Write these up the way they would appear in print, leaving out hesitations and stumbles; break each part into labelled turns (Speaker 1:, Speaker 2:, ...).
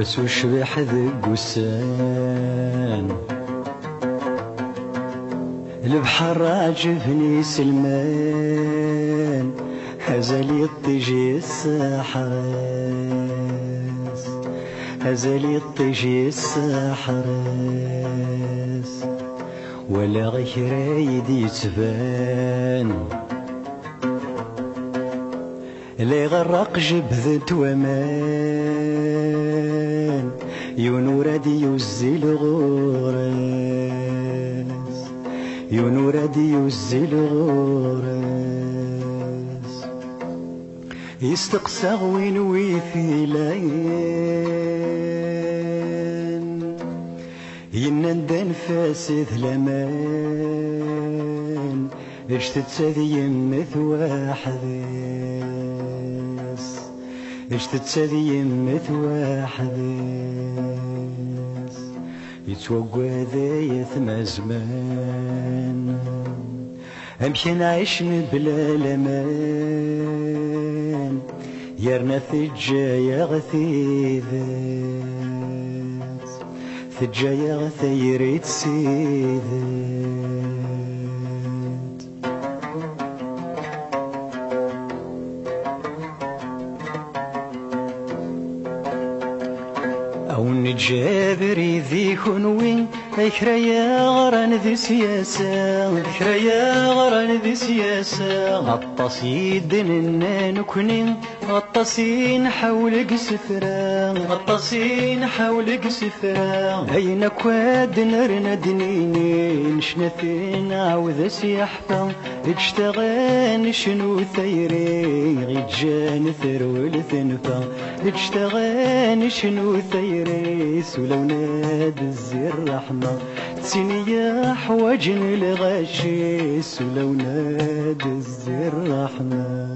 Speaker 1: واسو شبح ذق وسان البحر عجبني سلمان هزلي الطيجي الساحرس هزلي الطيجي الساحرس ولا غير يدي تبان اللي غرق جبذت ومان يونورادي يوزي الغورس يونورادي يوزي الغورس يستقسى وين ويثيلين ينندن فاسد لمان اشتت سذي يمث واحدس اشتت سذي يمث واحدس يتوقع ذا ثم زمان امشي نعيش بلا لمان يرنا ثجايا غثيذات ثجايا غثيريت سيذات أو نجابري ذي خنوين ذكريا غران ذي سياسة ذكريا غران ذي سياسة غطاسيدن النانكنين غطاسين حولك سفرا غطاسين حولك سفرا أين كواد نرنا دنينين شنثين عوذ سيحفا اجتغان شنو ثيري غيجان ثرول ثنفا اجتغان شنو ثيري سولو ناد الزير رحمة تسيني حواجن الغاشي سولو ناد الزير رحمة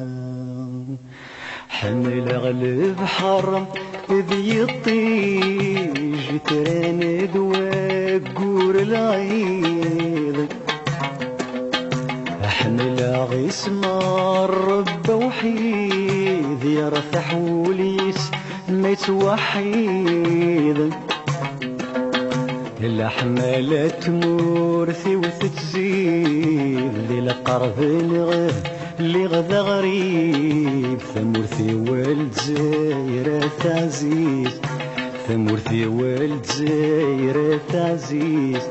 Speaker 1: حمل غلب حرم ذي الطيج تران دواقور العيد حمل غيس مرب وحيد يرثح وليس ما يتوحيد الحمالة مورثي وتتزيد للقرب نغذ اللي غدا غريب ثمورثي والد زايرة تعزيز ثمورثي والد زايرة تعزيز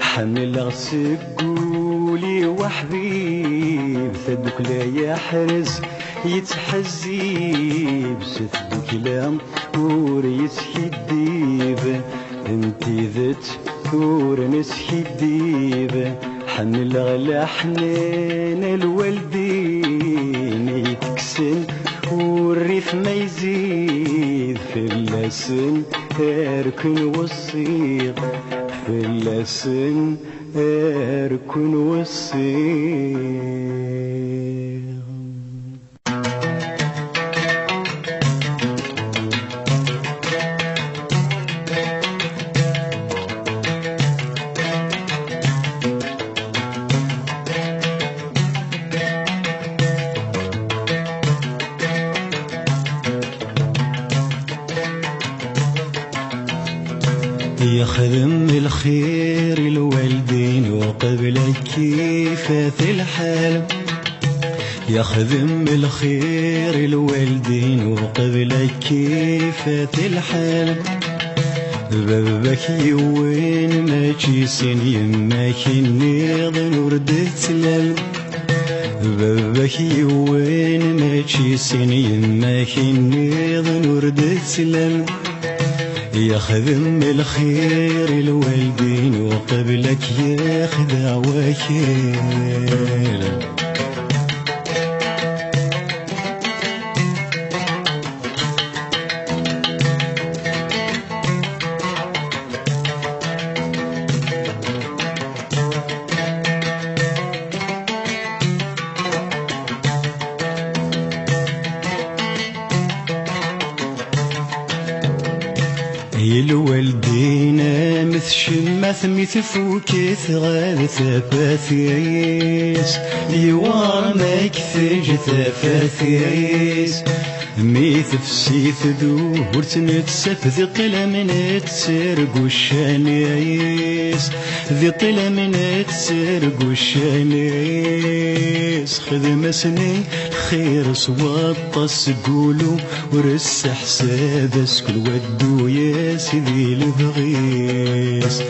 Speaker 1: حمل غسقولي وحبيب ثدوك لا يحرز يتحزيب ستدوك لا ور يتحديب انتي ذات ثور نسحديب حمل غلا حنان الوالدين يتكسن والريف ما يزيد في اللسن اركن والصيغ في اللسن اركن والصيغ يخدم الخير الوالدين وقبل كيفات الحال يخدم الخير الوالدين وقبل كيفات الحال بابك يوين ما تشيسين يماك النيض وردت لال بابك يوين ما تشيسين يماك النيض وردت لال يخدم الخير الوالدين وقبلك ياخذ وكيل الوالدين مثشمث مثفوكث غاد ثفاثيس يوار ماك ثج ثفاثيس ميث فسيث ذور تنتسف ذي طلا من تسرق والشانيس ذي طلا من تسرق والشانيس خذ مسني خير سواطس قولوا ورس حساب اسكل ودو يا سيدي البغيس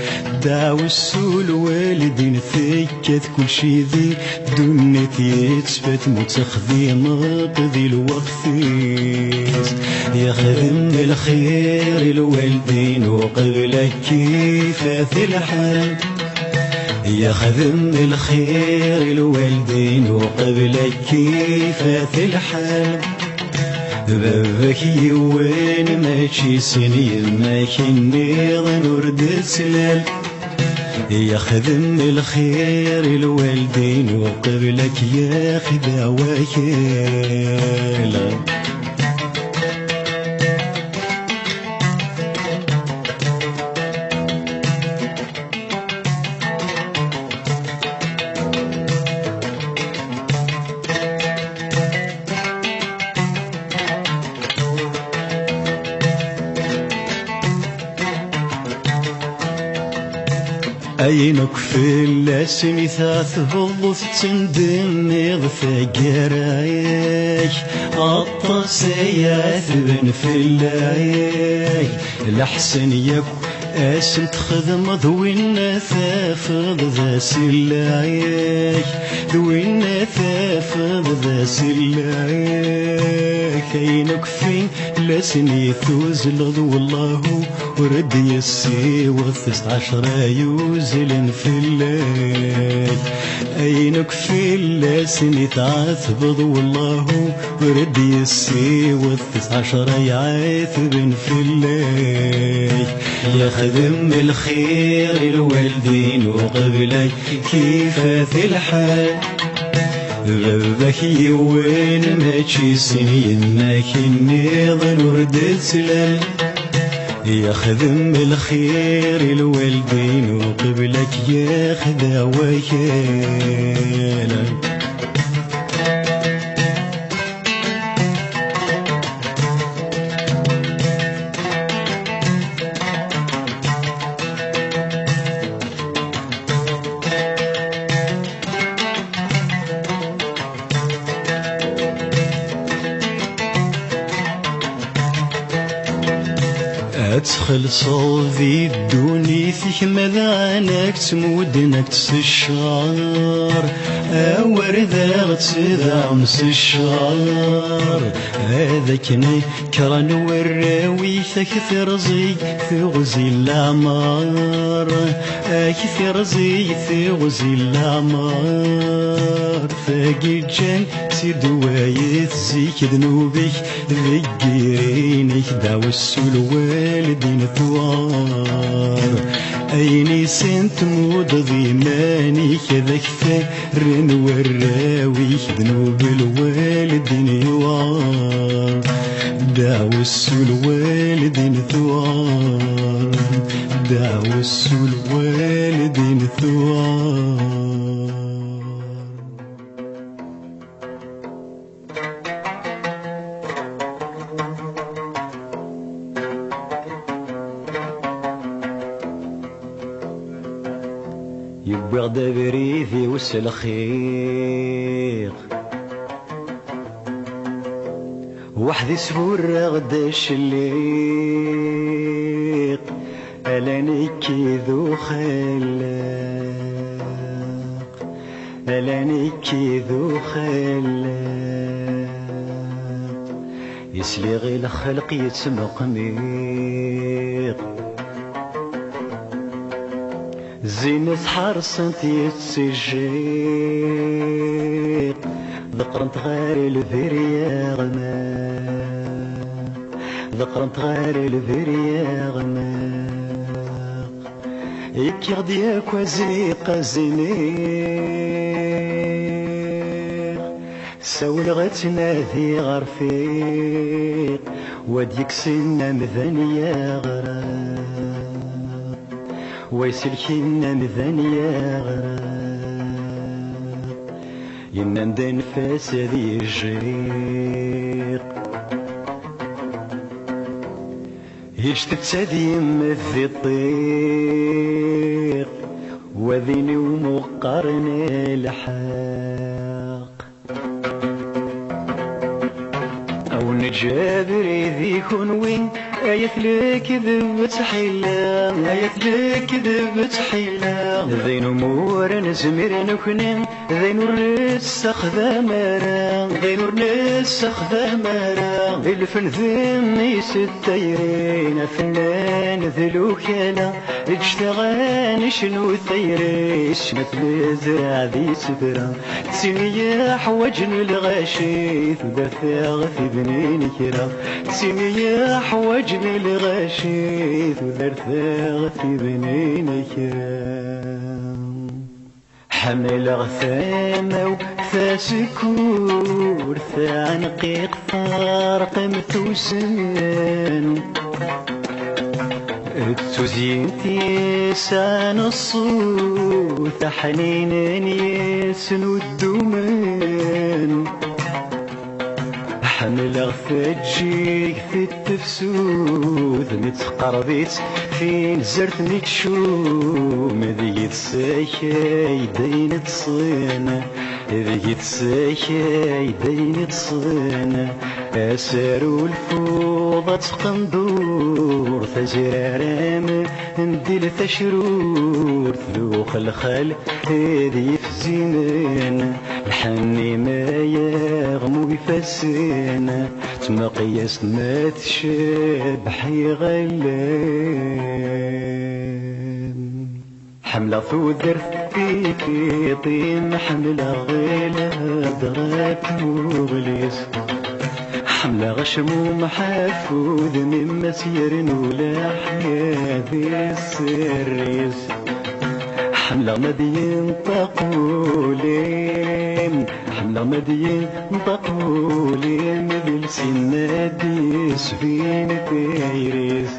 Speaker 1: دعو السول والدين ثكت كل شي ذي دنيتي يتسفت متخذي مقضي الوقتيس يا خدم الخير الوالدين وقبلك كيفاث الحال يا خدم الخير الوالدين وقبلك كيفاث الحال بابك يوين ماشي سنين ما كني ظنورد سلال يا خدم الخير الوالدين وقبلك يا خدا وكيلا عينك في اللسن ثاثبض تندم يغفى قرايك الطسيات بن في اللايك الأحسن يكو اسم تخدم ذوين ثافض ذا سلايك ذوين ثافض ذا سلايك عينك في لسني ثوزل والله ورد يسي و19 يوزل في الليل عينك في اللسن تعثبض والله ورد يسي و19 يعاثب في الليل يا خدم الخير الوالدين وقبلك كيفاث الحال بابك يوين ماشي سنين ما كني ظنورد سلال يا خدم الخير الوالدين وقبلك يا خدا وكيلا ادخل صوفي الدوني فيك ماذا عنك تمودنك تسشعر ورذا غتسذع مس الشعر هذا كني كران وراوي كثر زي ثغزي العمار كثر زي ثغزي العمار فاقي جان سيدوايت زيك ذنوبك ذكرينك دعو السول والدين ثوار أيني سنت مود ضيماني كذاك ثرن وراوي ذنوب الوالدين يوار دعو السول والدين ثوار دعو السول والدين ثوار يبغى بريثي والسلخيق وحدي سهور غدا الشليق ألاني كيذو خلاق ألاني كيذو خلاق يسلغي الخلق يتمقميق زينة حرصنت يتسجيق ذكرنت غير الفريا غماق ذكرنت غير الفريا غماق يكيغ دياك وزيق زينيق ساول غتنادي غرفيق وديك سنة مذنيا غراق ويسلكينا مذنيا غراق ينام دنفاس ذي الجريق يجتد تديم في الطيق وذيني ومقارن الحق أو نجابر ذيكون وين آية لك ذبت حيلة آية لك ذبت حيلة ذين أمور نزمر نكنن ذين الرسخ ذا مرا ذين الرسخ ذا مرا الفن ذمي ستيرين فنان ذلوكلا اجتغان شنو ثيريش مثل زرع ذي سبرا تسيني حوجن الغشيث ودفاغ في بنين كرا تسيني حوجن الغشيث ودرثاغ في بنين كرام حمل غثامة وثاسكور ثعنقيق فارق مثوسن التوزين تيسان الصوت حنين يسنو الدومان حمل غفاجيك في التفسوث متقربيت فين زرت نتشوم ذي تساكي دين تصين ذي تساكي دين تصين أسار والفوضى تقندور تجرارام ندير تشرور ذوق الخل هذي في زمان الحني ما يغمو يفسن تمقياس ما تشبح يغلان حملة ثودر فيك يطيم حملة غيلة درات مغليس حملة غشم محفوظ من مسير ولا حياة السريس حملة مدين طقولين حملة مدين طقولين بالسنادي سفين تيريس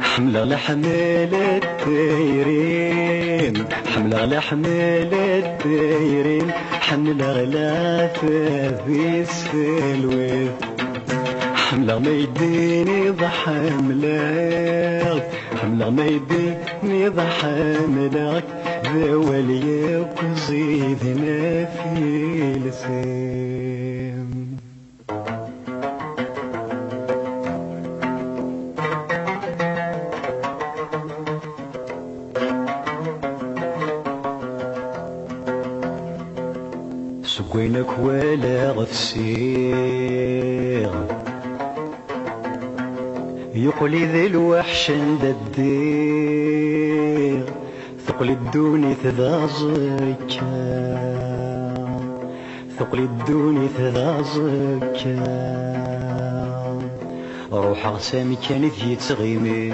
Speaker 1: حملة لحمالة تيرين حملة لحمالة تيرين حملة غلافة في السلويف حملة ميديني ضحملك حملة ميديني ضحملك ذواليك وزيدنا في لسان سقينك ولا غفسيغ يقلي ذي الوحش عند الدير ثقل الدوني ذا زكا ثقل الدوني ذا زكا روح غسامي كانت يتغيمير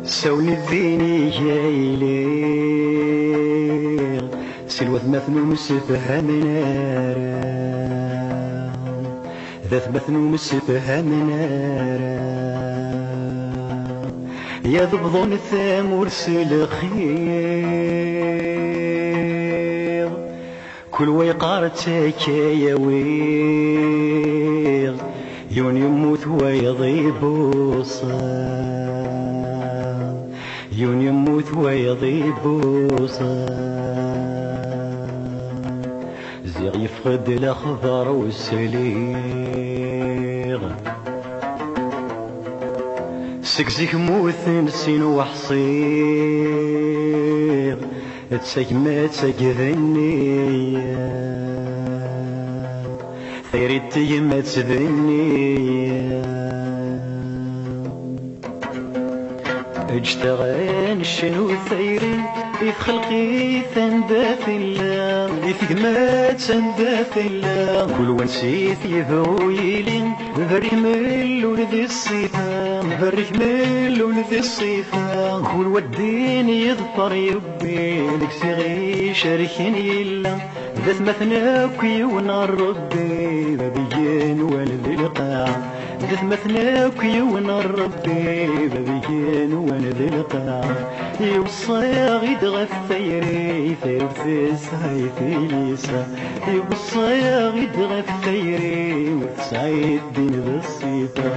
Speaker 1: سوني الديني جايلير سلوة مثنو مسفها منارا ذات مثنو مسفها منارا يا ذبضون الثامور سلخير كل ويقار تاكايا وير يون يموت ويضيب وصار يون يموت ويضيب وصار زيغ يفقد الأخضر والسليغ سكزيك موثن سين وحصير تسكما تسكذنيا ثيري تيما تذنيا اجتغان شنو ثيري إذ خلقي ثندات الله إذ كما تندات الله كل ونسيت يذويلين ذري مل ولذي الصيفان ذري مل ولذي الصيفان كل ودين يظفر يبي لك سيغي شاركني إلا ذات مثناك ونار ربي ببيان والذي القاع ذات مثنى كيون الربي بابيين وانا ذي القاع يوصى غيد غثيري ثيرث هاي ثيليسا يوصى غيد غثيري وتسعيد دين بالصيفة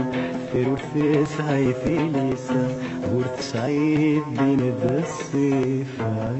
Speaker 1: ثيرث هاي ثيليسا ورتسعيد دين بالصيفة